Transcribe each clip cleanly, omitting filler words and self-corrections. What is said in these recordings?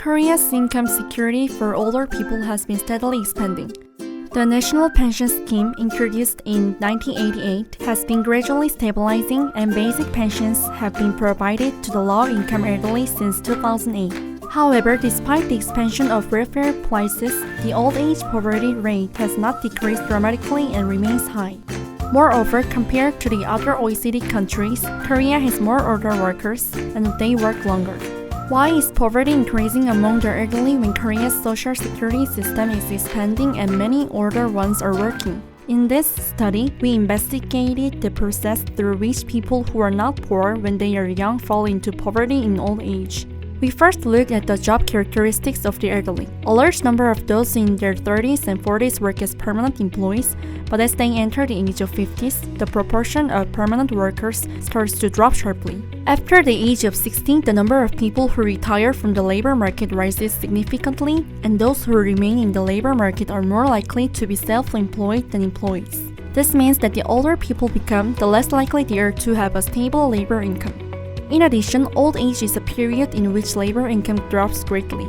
Korea's income security for older people has been steadily expanding. The National Pension Scheme, introduced in 1988, has been gradually stabilizing, and basic pensions have been provided to the low-income elderly since 2008. However, despite the expansion of welfare prices, the old age poverty rate has not decreased dramatically and remains high. Moreover, compared to the other OECD countries, Korea has more older workers, and they work longer. Why is poverty increasing among the elderly when Korea's social security system is expanding and many older ones are working? In this study, we investigated the process through which people who are not poor when they are young fall into poverty in old age. We first looked at the job characteristics of the elderly. A large number of those in their 30s and 40s work as permanent employees, but as they enter the age of 50s, the proportion of permanent workers starts to drop sharply. After the age of 60, the number of people who retire from the labor market rises significantly, and those who remain in the labor market are more likely to be self-employed than employees. This means that the older people become, the less likely they are to have a stable labor income. In addition, old age is a period in which labor income drops greatly.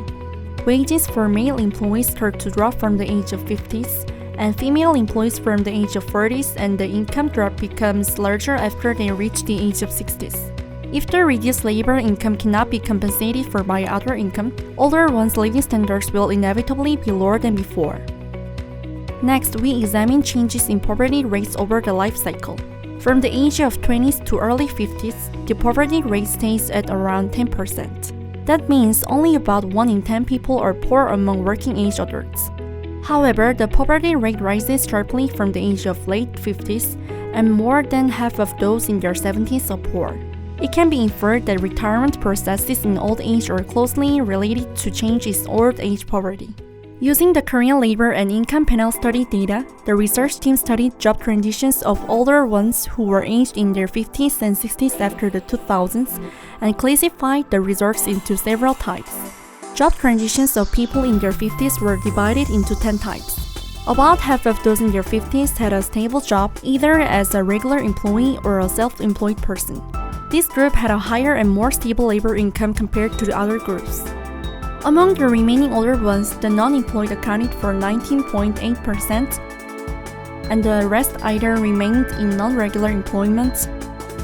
Wages for male employees start to drop from the age of 50s, and female employees from the age of 40s, and the income drop becomes larger after they reach the age of 60s. If the reduced labor income cannot be compensated for by other income, older ones' living standards will inevitably be lower than before. Next, we examine changes in poverty rates over the life cycle. From the age of 20s to early 50s, the poverty rate stays at around 10%. That means only about 1 in 10 people are poor among working-age adults. However, the poverty rate rises sharply from the age of late 50s, and more than half of those in their 70s are poor. It can be inferred that retirement processes in old age are closely related to changes in old age poverty. Using the Korean Labor and Income Panel study data, the research team studied job transitions of older ones who were aged in their 50s and 60s after the 2000s and classified the results into several types. Job transitions of people in their 50s were divided into 10 types. About half of those in their 50s had a stable job, either as a regular employee or a self-employed person. This group had a higher and more stable labor income compared to the other groups. Among the remaining older ones, the non-employed accounted for 19.8%, and the rest either remained in non-regular employment,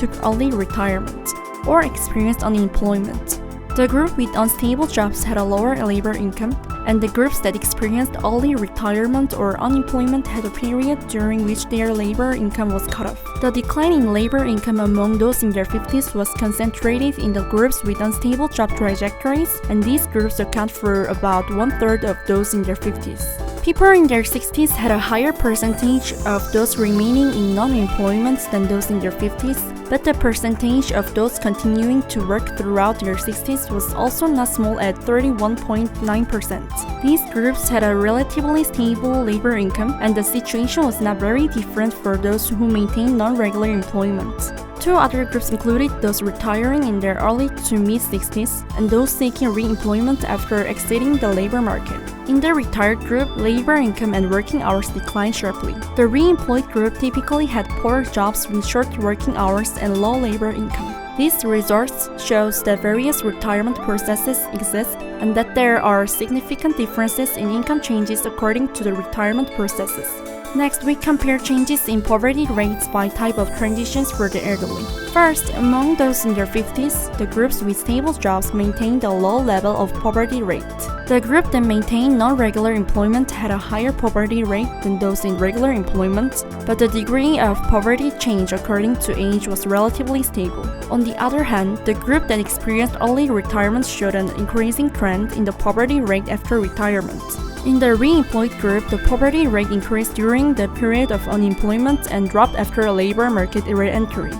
took early retirement, or experienced unemployment. The group with unstable jobs had a lower labor income, and the groups that experienced early retirement or unemployment had a period during which their labor income was cut off. The decline in labor income among those in their 50s was concentrated in the groups with unstable job trajectories, and these groups account for about 1/3 of those in their 50s. People in their 60s had a higher percentage of those remaining in non-employment than those in their 50s, but the percentage of those continuing to work throughout their 60s was also not small at 31.9%. These groups had a relatively stable labor income, and the situation was not very different for those who maintained non-regular employment. Two other groups included those retiring in their early to mid-60s and those seeking re-employment after exiting the labor market. In the retired group, labor income and working hours declined sharply. The re-employed group typically had poor jobs with short working hours and low labor income. These results shows that various retirement processes exist and that there are significant differences in income changes according to the retirement processes. Next, we compare changes in poverty rates by type of transitions for the elderly. First, among those in their 50s, the groups with stable jobs maintained a low level of poverty rate. The group that maintained non-regular employment had a higher poverty rate than those in regular employment, but the degree of poverty change according to age was relatively stable. On the other hand, the group that experienced early retirement showed an increasing trend in the poverty rate after retirement. In the re-employed group, the poverty rate increased during the period of unemployment and dropped after a labor market re-entry.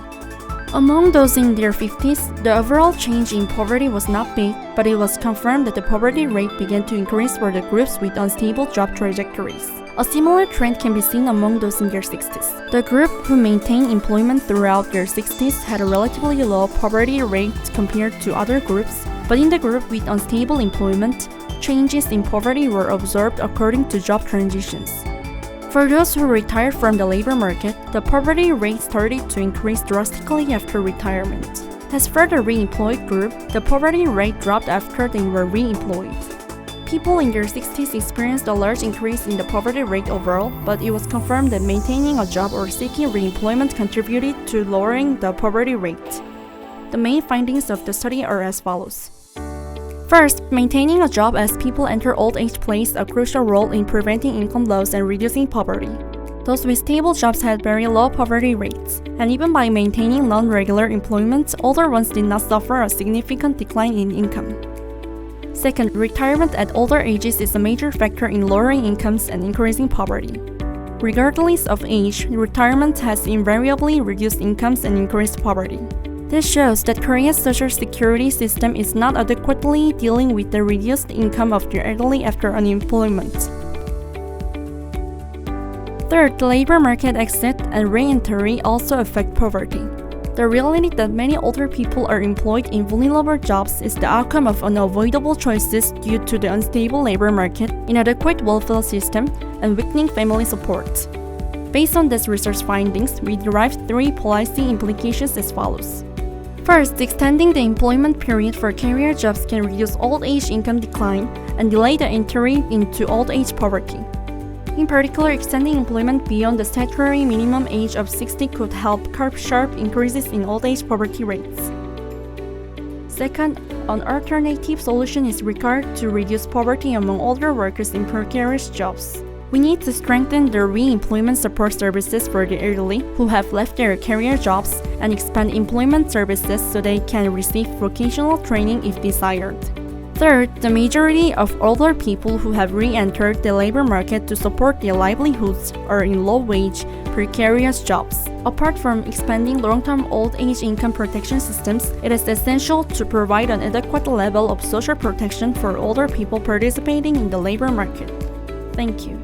Among those in their 50s, the overall change in poverty was not big, but it was confirmed that the poverty rate began to increase for the groups with unstable job trajectories. A similar trend can be seen among those in their 60s. The group who maintained employment throughout their 60s had a relatively low poverty rate compared to other groups, but in the group with unstable employment, changes in poverty were observed according to job transitions. For those who retired from the labor market, the poverty rate started to increase drastically after retirement. As for the re-employed group, the poverty rate dropped after they were re-employed. People in their 60s experienced a large increase in the poverty rate overall, but it was confirmed that maintaining a job or seeking re-employment contributed to lowering the poverty rate. The main findings of the study are as follows. First, maintaining a job as people enter old age plays a crucial role in preventing income loss and reducing poverty. Those with stable jobs had very low poverty rates, and even by maintaining non-regular employment, older ones did not suffer a significant decline in income. Second, retirement at older ages is a major factor in lowering incomes and increasing poverty. Regardless of age, retirement has invariably reduced incomes and increased poverty. This shows that Korea's social security system is not adequately dealing with the reduced income of the elderly after unemployment. Third, the labor market exit and re-entry also affect poverty. The reality that many older people are employed in vulnerable jobs is the outcome of unavoidable choices due to the unstable labor market, inadequate welfare system, and weakening family support. Based on these research findings, we derived 3 policy implications as follows. First, extending the employment period for career jobs can reduce old age income decline and delay the entry into old age poverty. In particular, extending employment beyond the statutory minimum age of 60 could help curb sharp increases in old age poverty rates. Second, an alternative solution is required to reduce poverty among older workers in precarious jobs. We need to strengthen the re-employment support services for the elderly who have left their career jobs and expand employment services so they can receive vocational training if desired. Third, the majority of older people who have re-entered the labor market to support their livelihoods are in low-wage, precarious jobs. Apart from expanding long-term old age income protection systems, it is essential to provide an adequate level of social protection for older people participating in the labor market. Thank you.